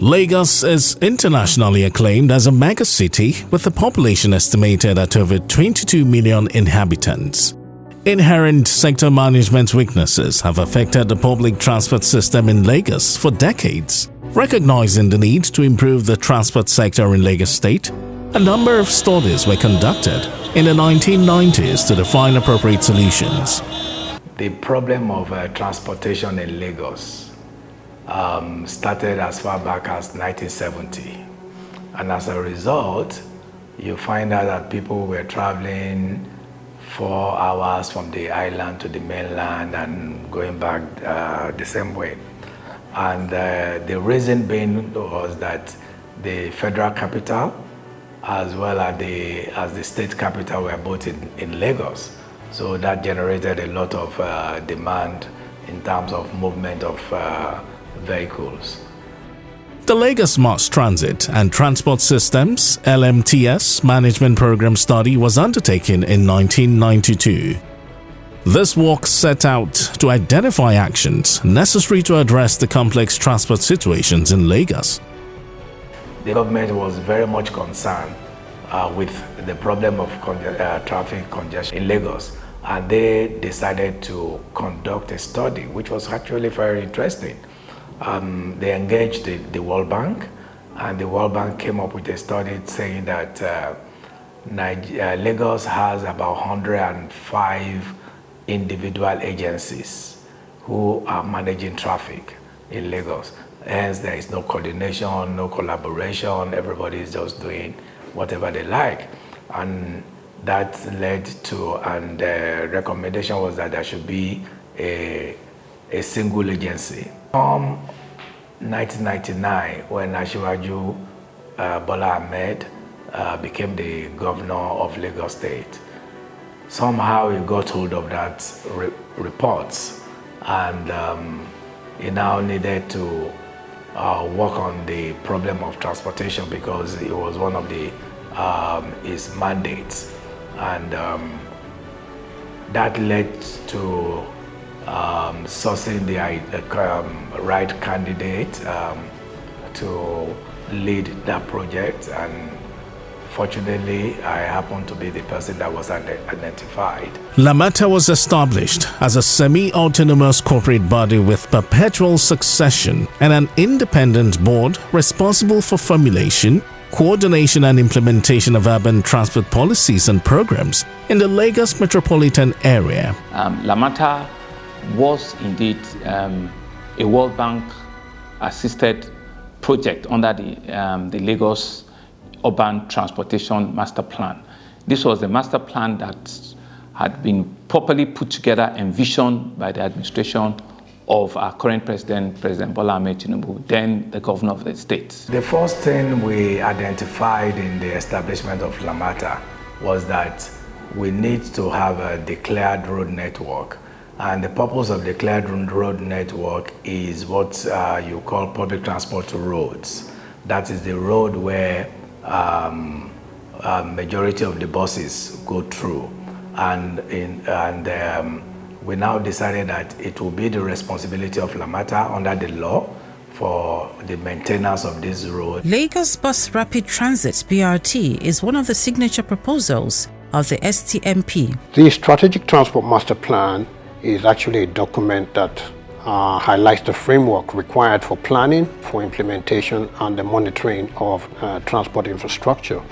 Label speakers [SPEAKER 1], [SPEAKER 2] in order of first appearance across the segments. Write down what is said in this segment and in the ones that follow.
[SPEAKER 1] Lagos is internationally acclaimed as a mega city with a population estimated at over 22 million inhabitants. Inherent sector management weaknesses have affected the public transport system in Lagos for decades. Recognizing the need to improve the transport sector in Lagos State, a number of studies were conducted in the 1990s to define appropriate solutions.
[SPEAKER 2] The problem of transportation in Lagos started as far back as 1970. And as a result, you find out that people were traveling 4 hours from the island to the mainland and going back the same way. And the reason being was that the federal capital as well as the state capital were both in Lagos. So that generated a lot of demand in terms of movement of vehicles.
[SPEAKER 1] The Lagos Mass Transit and Transport Systems (LMTS) Management Program study was undertaken in 1992. This work set out to identify actions necessary to address the complex transport situations in Lagos.
[SPEAKER 2] The government was very much concerned with the problem of traffic congestion in Lagos, and they decided to conduct a study which was actually very interesting. They engaged the World Bank, and the World Bank came up with a study saying that Lagos has about 105 individual agencies who are managing traffic in Lagos. Hence, there is no coordination, no collaboration. Everybody is just doing whatever they like. And that led to, and the recommendation was that there should be a single agency. From 1999, when Asiwaju Bola Ahmed became the governor of Lagos State, somehow he got hold of that reports, and he now needed to work on the problem of transportation because it was one of his mandates, and that led to sourcing the right candidate to lead that project, and fortunately I happened to be the person that was identified.
[SPEAKER 1] Lamata was established as a semi-autonomous corporate body with perpetual succession and an independent board responsible for formulation, coordination and implementation of urban transport policies and programs in the Lagos Metropolitan area.
[SPEAKER 3] Lamata was indeed a World Bank assisted project under the Lagos Urban Transportation Master Plan. This was a master plan that had been properly put together and envisioned by the administration of our current president, President Bola Ahmed Tinubu, then the governor of the state.
[SPEAKER 2] The first thing we identified in the establishment of Lamata was that we need to have a declared road network. And the purpose of declared road network is what you call public transport roads. That is the road where majority of the buses go through. And we now decided that it will be the responsibility of Lamata under the law for the maintenance of this road.
[SPEAKER 4] Lagos Bus Rapid Transit (BRT) is one of the signature proposals of the STMP.
[SPEAKER 5] The Strategic Transport Master Plan is actually a document that highlights the framework required for planning, for implementation, and the monitoring of transport infrastructure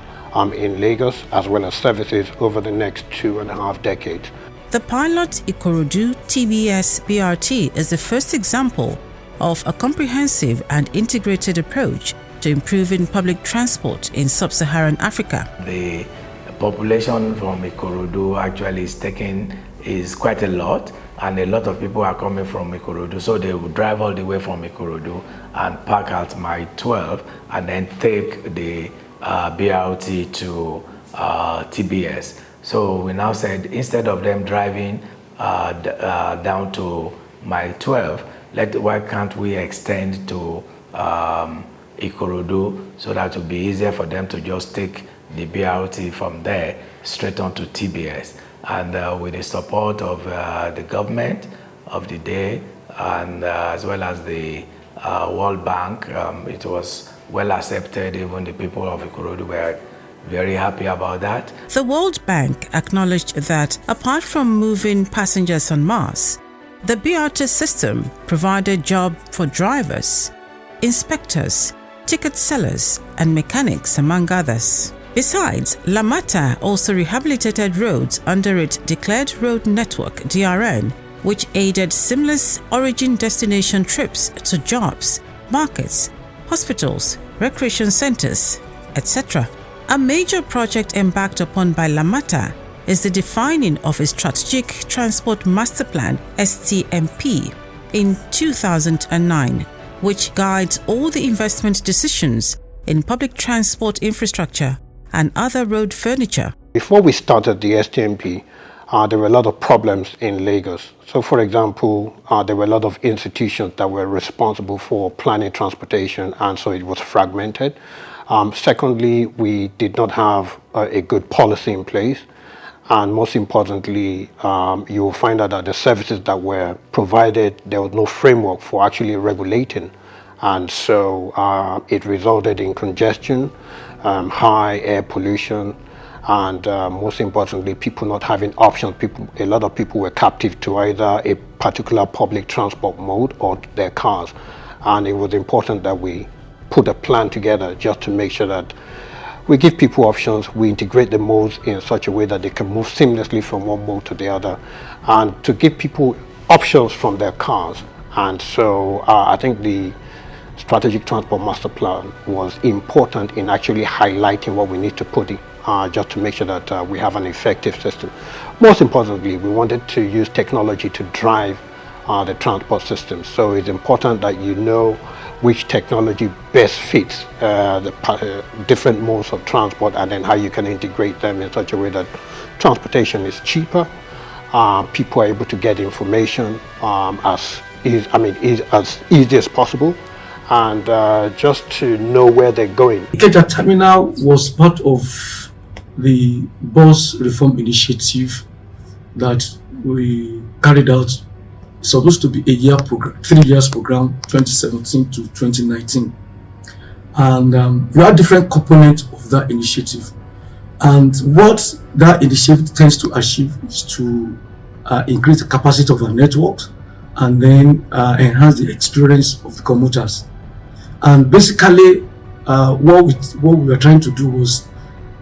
[SPEAKER 5] in Lagos, as well as services over the next 2.5 decades.
[SPEAKER 4] The pilot Ikorodu TBS BRT is the first example of a comprehensive and integrated approach to improving public transport in sub-Saharan Africa.
[SPEAKER 2] The population from Ikorodu actually is quite a lot, and a lot of people are coming from Ikorodu, so they will drive all the way from Ikorodu and park at Mile 12 and then take the BRT to TBS. So we now said, instead of them driving down to Mile 12, why can't we extend to Ikorodu so that it will be easier for them to just take the BRT from there straight on to TBS. And with the support of the government of the day, and as well as the World Bank. It was well accepted. Even the people of Ikorodu were very happy about that.
[SPEAKER 4] The World Bank acknowledged that apart from moving passengers on Mars, the BRT system provided jobs for drivers, inspectors, ticket sellers, and mechanics, among others. Besides, Lamata also rehabilitated roads under its Declared Road Network (DRN), which aided seamless origin-destination trips to jobs, markets, hospitals, recreation centers, etc. A major project embarked upon by Lamata is the defining of a Strategic Transport Master Plan (STMP) in 2009, which guides all the investment decisions in public transport infrastructure and other road furniture.
[SPEAKER 5] Before we started the STMP, there were a lot of problems in Lagos. So, for example, there were a lot of institutions that were responsible for planning transportation, and so it was fragmented. Secondly, we did not have a good policy in place. And most importantly, you will find out that the services that were provided, there was no framework for actually regulating. And so it resulted in congestion, high air pollution, and most importantly, people not having options. A lot of people were captive to either a particular public transport mode or their cars. And it was important that we put a plan together just to make sure that we give people options, we integrate the modes in such a way that they can move seamlessly from one mode to the other, and to give people options from their cars. And so I think the Strategic Transport Master Plan was important in actually highlighting what we need to put in, just to make sure that we have an effective system. Most importantly, we wanted to use technology to drive the transport system. So it's important that you know which technology best fits the different modes of transport, and then how you can integrate them in such a way that transportation is cheaper, people are able to get information as easy as possible, and just to know where they're going.
[SPEAKER 6] Ikeja Terminal was part of the bus reform initiative that we carried out. It's supposed to be a year program, 3 years program, 2017 to 2019. And we had different components of that initiative. And what that initiative tends to achieve is to increase the capacity of our networks and then enhance the experience of the commuters. And basically, what we were trying to do was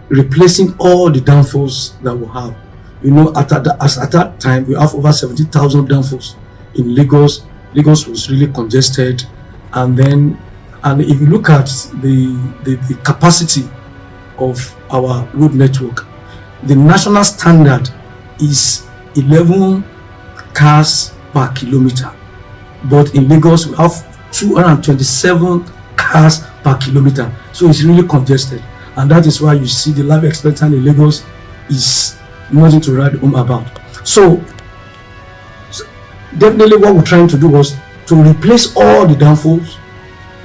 [SPEAKER 6] replacing all the downfalls that we have. You know, at that time, we have over 70,000 downfalls in Lagos. Lagos was really congested, and if you look at the capacity of our road network, the national standard is 11 cars per kilometer, but in Lagos we have 227 cars per kilometer, so it's really congested, and that is why you see the life expectancy in Lagos is nothing to write home about. So definitely what we're trying to do was to replace all the downfalls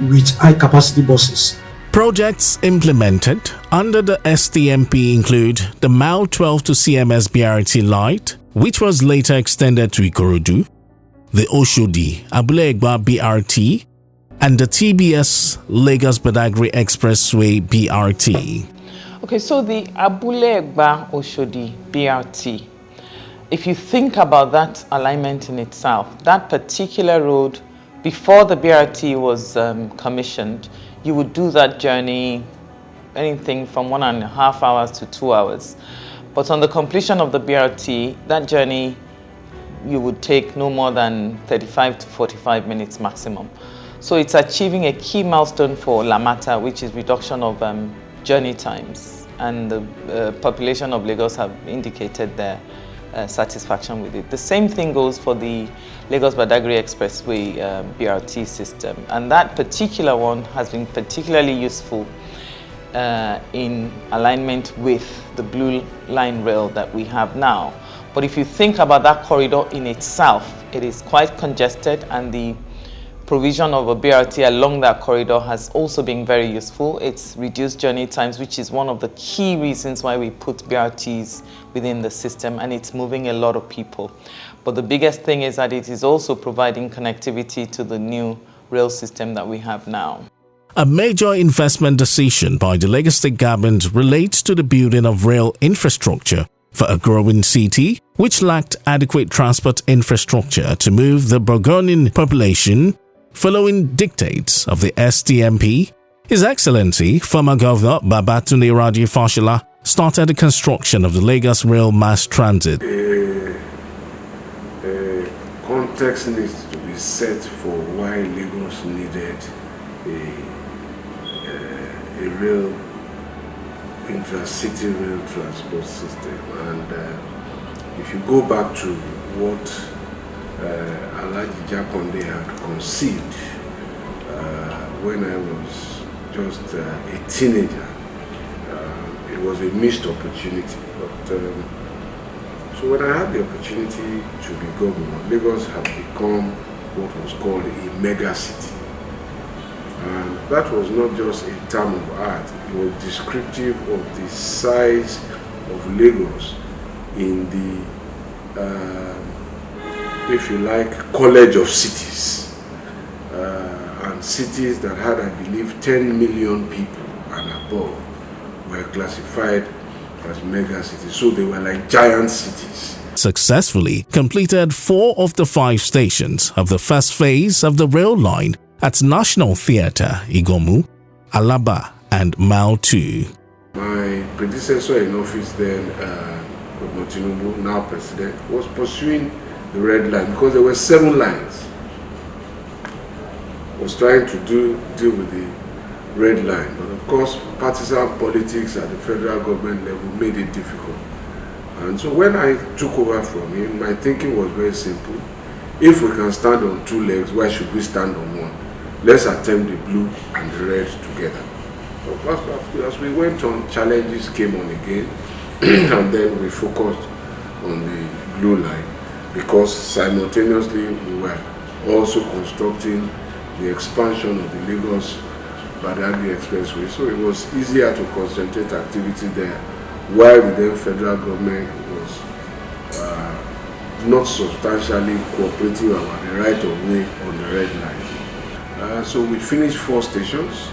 [SPEAKER 6] with high capacity buses.
[SPEAKER 1] Projects implemented under the STMP include the Mile 12 to CMS BRT Light, which was later extended to Ikorodu, the Oshodi Abule-Egba BRT, and the TBS Lagos Badagry Expressway BRT.
[SPEAKER 3] Okay, so the Abule-Egba Oshodi BRT, if you think about that alignment in itself, that particular road, before the BRT was commissioned, you would do that journey anything from 1.5 hours to 2 hours. But on the completion of the BRT, that journey you would take no more than 35 to 45 minutes maximum. So it's achieving a key milestone for Lamata, which is reduction of journey times. And the population of Lagos have indicated their satisfaction with it. The same thing goes for the Lagos Badagry Expressway BRT system, and that particular one has been particularly useful in alignment with the Blue Line rail that we have now. But if you think about that corridor in itself, it is quite congested, and the provision of a BRT along that corridor has also been very useful. It's reduced journey times, which is one of the key reasons why we put BRTs within the system, and it's moving a lot of people. But the biggest thing is that it is also providing connectivity to the new
[SPEAKER 7] rail system that we have now.
[SPEAKER 1] A major investment decision by the Lagos State government relates to the building of rail infrastructure for a growing city which lacked adequate transport infrastructure to move the burgeoning population. Following dictates of the STMP, His Excellency, former Governor Babatunde Raji Fashola, started the construction of the Lagos Rail Mass Transit.
[SPEAKER 8] Context needs to be set for why Lagos needed a rail intra-city rail transport system. And if you go back to what Alhaji Jakonde had conceived when I was just a teenager, it was a missed opportunity. But so when I had the opportunity to be governor, Lagos had become what was called a mega city. And that was not just a term of art, it was descriptive of the size of Lagos in the, if you like, college of cities. And cities that had, I believe, 10 million people and above were classified as mega cities. So they were like giant cities.
[SPEAKER 1] Successfully completed 4 of the 5 stations of the first phase of the rail line at National Theatre, Igomu, Alaba, and Mile 2.
[SPEAKER 8] My predecessor in office then, Governor Tinubu, now president, was pursuing the red line because there were 7 lines. Was trying to deal with the red line, but of course partisan politics at the federal government level made it difficult. And so when I took over from him, my thinking was very simple. If we can stand on 2 legs, why should we stand on 1? Let's attempt the blue and the red together. So as we went on, challenges came on again, and then we focused on the blue line because simultaneously we were also constructing the expansion of the Lagos-Badagry Expressway, so it was easier to concentrate activity there, while the then federal government was not substantially cooperative about the right of way on the red line. So we finished 4 stations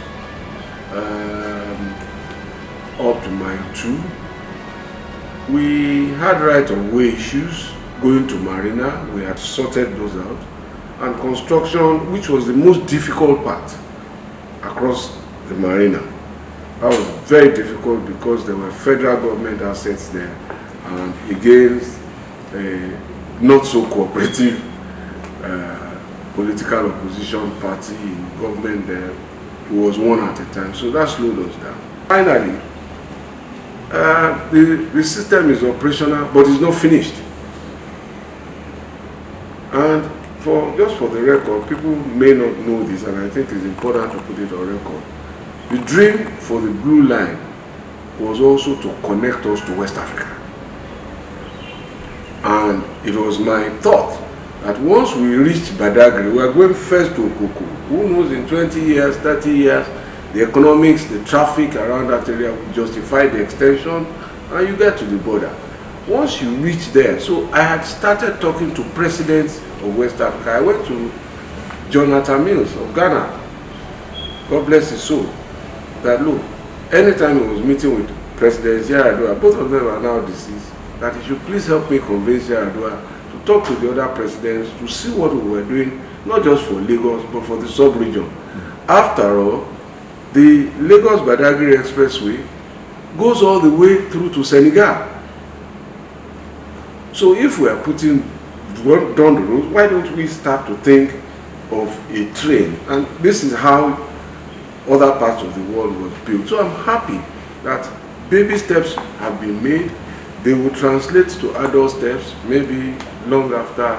[SPEAKER 8] up to Mile 2. We had right of way issues going to Marina. We had sorted those out. And construction, which was the most difficult part across the Marina. That was very difficult because there were federal government assets there, and against a not so cooperative political opposition party in government there. It was 1 at a time, so that slowed us down. Finally, the system is operational, but it's not finished. And just for the record, people may not know this, and I think it's important to put it on record. The dream for the blue line was also to connect us to West Africa. And it was my thought that once we reached Badagry, we are going first to Okoko. Who knows, in 20 years, 30 years, the economics, the traffic around that area will justify the extension, and you get to the border. Once you reach there, so I had started talking to presidents of West Africa. I went to Jonathan Mills of Ghana, God bless his soul, that look, anytime he was meeting with President Yaradua, both of them are now deceased, that he should please help me convince Yaradua to talk to the other presidents to see what we were doing, not just for Lagos, but for the sub-region. After all, the Lagos-Badagry Expressway goes all the way through to Senegal. So if we are putting down the road, why don't we start to think of a train? And this is how other parts of the world was built. So I'm happy that baby steps have been made. They will translate to adult steps maybe long after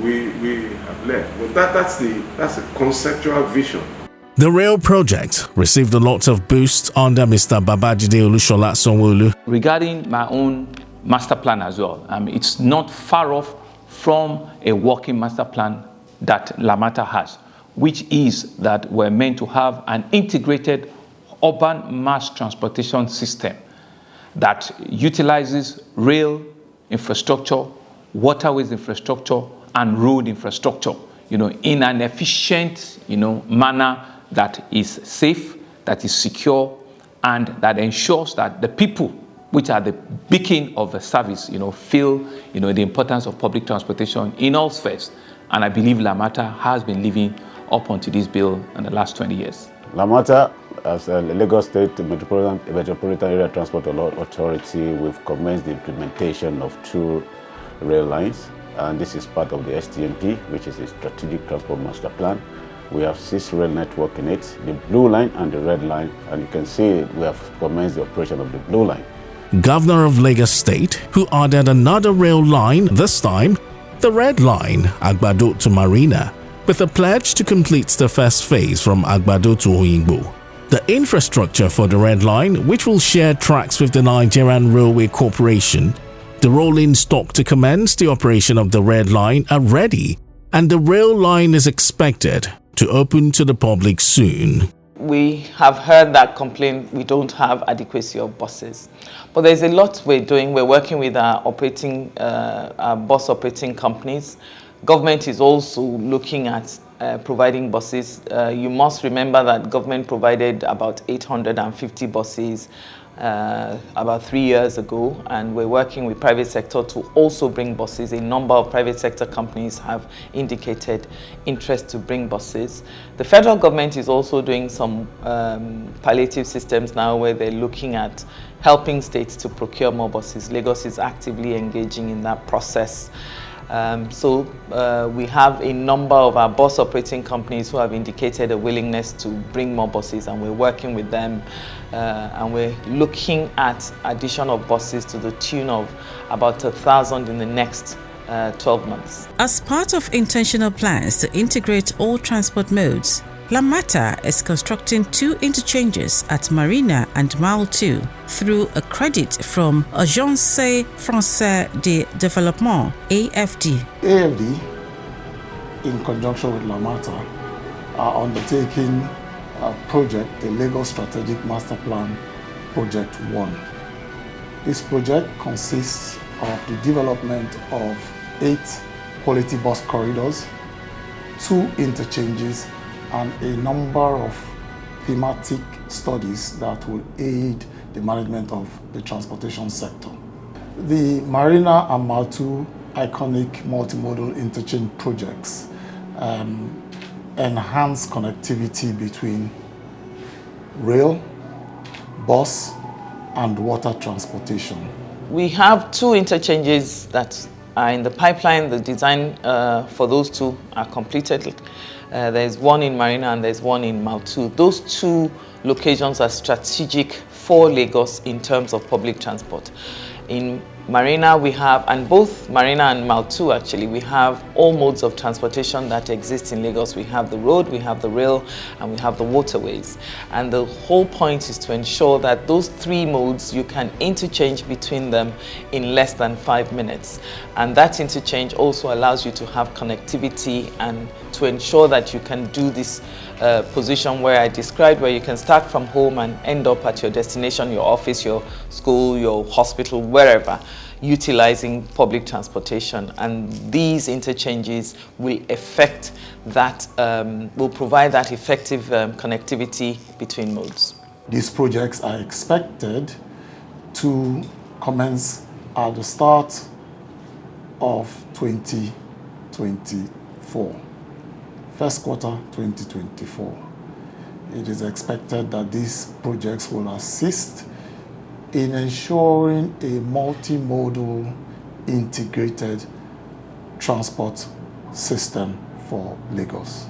[SPEAKER 8] we have left. But that's a conceptual vision.
[SPEAKER 1] The rail project received a lot of boost under Mr. Babajide Olushola Sanwo-Olu.
[SPEAKER 3] Regarding my own master plan as well, it's not far off from a working master plan that Lamata has, which is that we're meant to have an integrated urban mass transportation system that utilizes rail infrastructure, waterways infrastructure, and road infrastructure in an efficient, manner that is safe, that is secure, and that ensures that the people, which are the beacon of the service, feel, the importance of public transportation in all spheres. And I believe Lamata has been living up onto this bill in the last 20 years.
[SPEAKER 9] Lamata, as a Lagos State Metropolitan Area Transport Authority, we've commenced the implementation of 2 rail lines, and this is part of the STMP, which is the Strategic Transport Master Plan. We have 6 rail network in it, the blue line and the red line, and you can see we have commenced the operation of the blue line.
[SPEAKER 1] Governor of Lagos State, who added another rail line, this time the red line, Agbado to Marina, with a pledge to complete the first phase from Agbado to Oyingbo. The infrastructure for the red line, which will share tracks with the Nigerian Railway Corporation, the rolling stock to commence the operation of the red line are ready, and the rail line is expected to open to the public soon.
[SPEAKER 7] We have heard that complaint we don't have adequacy of buses. But there's a lot we're doing. We're working with our bus operating companies. Government is also looking at providing buses. You must remember that government provided about 850 buses about 3 years ago, and we're working with private sector to also bring buses. A number of private sector companies have indicated interest to bring buses. The federal government is also doing some palliative systems now, where they're looking at helping states to procure more buses. Lagos is actively engaging in that process. We have a number of our bus operating companies who have indicated a willingness to bring more buses, and we're working with them, and we're looking at addition of buses to the tune of about 1,000 in the next 12 months.
[SPEAKER 4] As part of intentional plans to integrate all transport modes, Lamata is constructing 2 interchanges at Marina and Mile 2 through a credit from Agence Française de Développement, AFD.
[SPEAKER 10] AFD, in conjunction with Lamata, are undertaking a project, the Lagos Strategic Master Plan, Project 1. This project consists of the development of 8 quality bus corridors, 2 interchanges, and a number of thematic studies that will aid the management of the transportation sector. The Marina and Mile 2 iconic multimodal interchange projects enhance connectivity between rail, bus, and water transportation.
[SPEAKER 7] We have 2 interchanges that are in the pipeline. The design for those 2 are completed. There's one in Marina and there's one in Mile 2. Those 2 locations are strategic for Lagos in terms of public transport. In Marina we have, and both Marina and Mile 2 actually, we have all modes of transportation that exist in Lagos. We have the road, we have the rail, and we have the waterways. And the whole point is to ensure that those 3 modes, you can interchange between them in less than 5 minutes. And that interchange also allows you to have connectivity and to ensure that you can do this position where I described, where you can start from home and end up at your destination, your office, your school, your hospital, wherever, utilizing public transportation. And these interchanges will affect that, will provide that effective connectivity between modes.
[SPEAKER 10] These projects are expected to commence at the start of 2024. First quarter 2024. It is expected that these projects will assist in ensuring a multimodal integrated transport system for Lagos.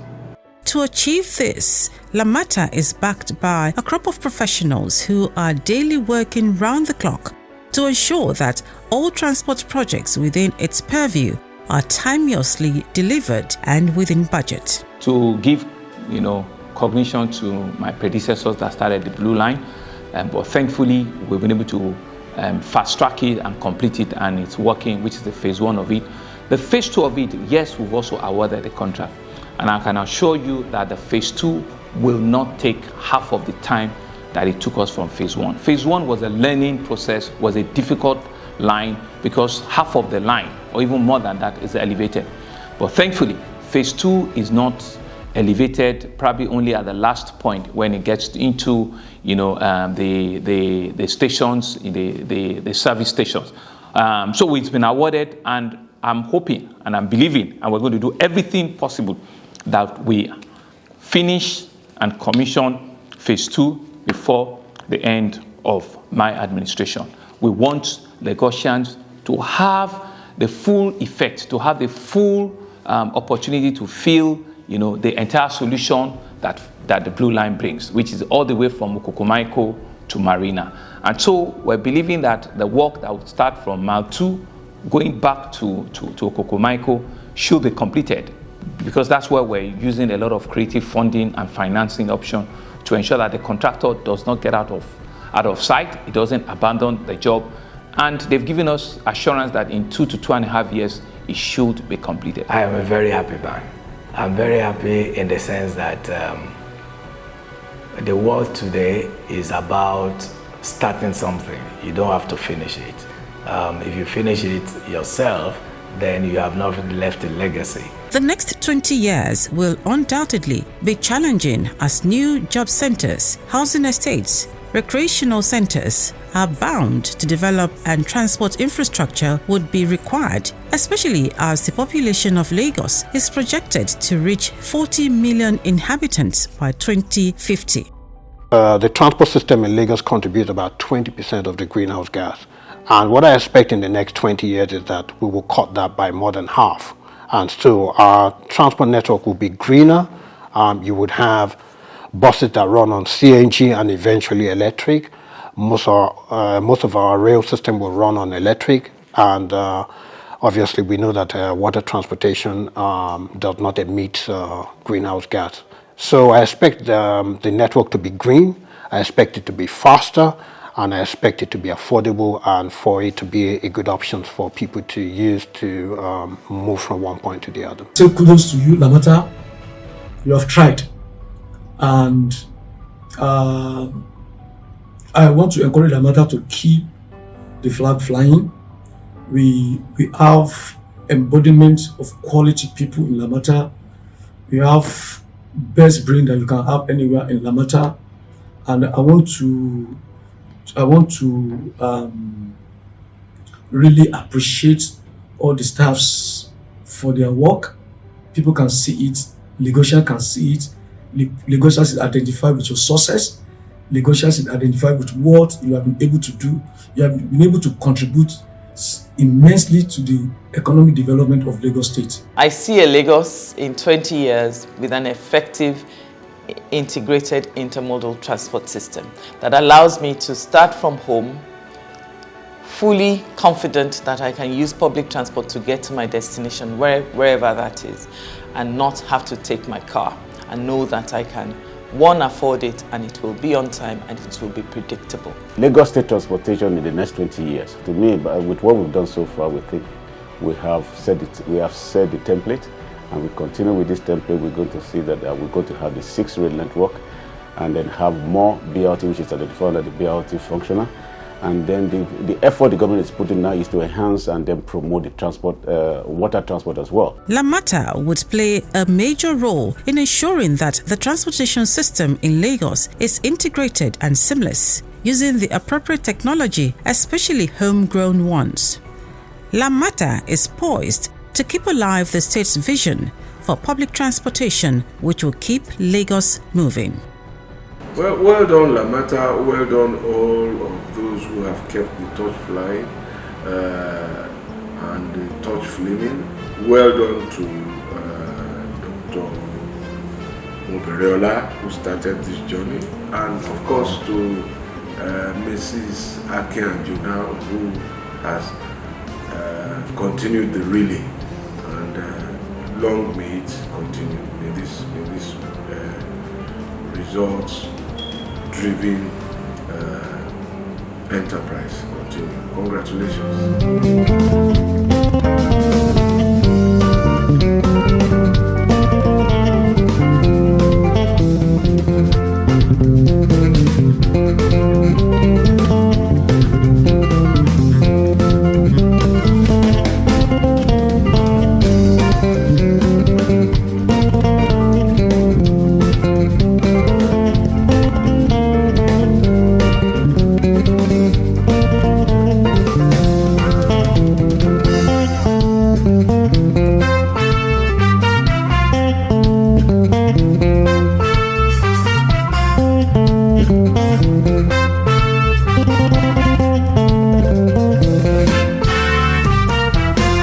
[SPEAKER 4] To achieve this, Lamata is backed by a crop of professionals who are daily working round the clock to ensure that all transport projects within its purview are timeously delivered and within budget.
[SPEAKER 3] To give, cognition to my predecessors that started the Blue Line, but thankfully we've been able to fast track it and complete it, and it's working, which is the phase 1 of it. The phase 2 of it, yes, we've also awarded the contract, and I can assure you that the phase 2 will not take half of the time that it took us from phase 1. Phase 1 was a learning process, was a difficult line because half of the line, or even more than that, is elevated. But thankfully, phase 2 is not elevated, probably only at the last point when it gets into, the stations, the service stations. So it's been awarded, and I'm hoping and I'm believing, and we're going to do everything possible that we finish and commission phase 2 before the end of my administration. We want Lagosians to have the full effect, to have the full opportunity to feel, the entire solution that the Blue Line brings, which is all the way from Okokomaiko to Marina. And so we're believing that the work that would start from Mile 2 going back to Okokomaiko should be completed, because that's where we're using a lot of creative funding and financing option to ensure that the contractor does not get out of sight, it doesn't abandon the job, and they've given us assurance that in 2 to 2.5 years it should be completed.
[SPEAKER 2] I am a very happy man. I'm very happy in the sense that the world today is about starting something. You don't have to finish it. If you finish it yourself, then you have not left a legacy.
[SPEAKER 4] The next 20 years will undoubtedly be challenging as new job centers, housing estates, recreational centers are bound to develop, and transport infrastructure would be required, especially as the population of Lagos is projected to reach 40 million inhabitants by 2050.
[SPEAKER 5] The transport system in Lagos contributes about 20% of the greenhouse gas. And what I expect in the next 20 years is that we will cut that by more than half. And so our transport network will be greener. You would have buses that run on CNG and eventually electric. Most of our rail system will run on electric. And obviously we know that water transportation does not emit greenhouse gas. So I expect the network to be green. I expect it to be faster. And I expect it to be affordable and for it to be a good option for people to use to move from one point to the other.
[SPEAKER 6] So kudos to you, Lamata. You have tried. And I want to encourage Lamata to keep the flag flying. We have embodiment of quality people in Lamata. We have best brain that you can have anywhere in Lamata. And I want to really appreciate all the staffs for their work. People can see it, Lagosians can see it. Lagosians is identified with your success. Lagosians is identified with what you have been able to do. You have been able to contribute immensely to the economic development of Lagos State.
[SPEAKER 7] I see a Lagos in 20 years with an effective integrated intermodal transport system that allows me to start from home fully confident that I can use public transport to get to my destination, wherever that is, and not have to take my car, and know that I can, one, afford it, and it will be on time, and it will be predictable.
[SPEAKER 9] Lagos State transportation in the next 20 years, to me, with what we've done so far, we think we have set the template. And we continue with this template. We're going to see that we're going to have the 6 rail network, and then have more BRT, which is identified as the BRT functional. And then the effort the government is putting now is to enhance and then promote the transport, water transport as well.
[SPEAKER 4] Lamata would play a major role in ensuring that the transportation system in Lagos is integrated and seamless, using the appropriate technology, especially homegrown ones. Lamata is poised to keep alive the state's vision for public transportation, which will keep Lagos moving.
[SPEAKER 8] Well done, Lamata. Well done, all of those who have kept the torch flying and the torch flaming. Well done to Dr. Mobereola, who started this journey, and of course to Mrs. Akeanjuna, who has continued the relay. Long may it continue. May this results-driven enterprise continue. Congratulations.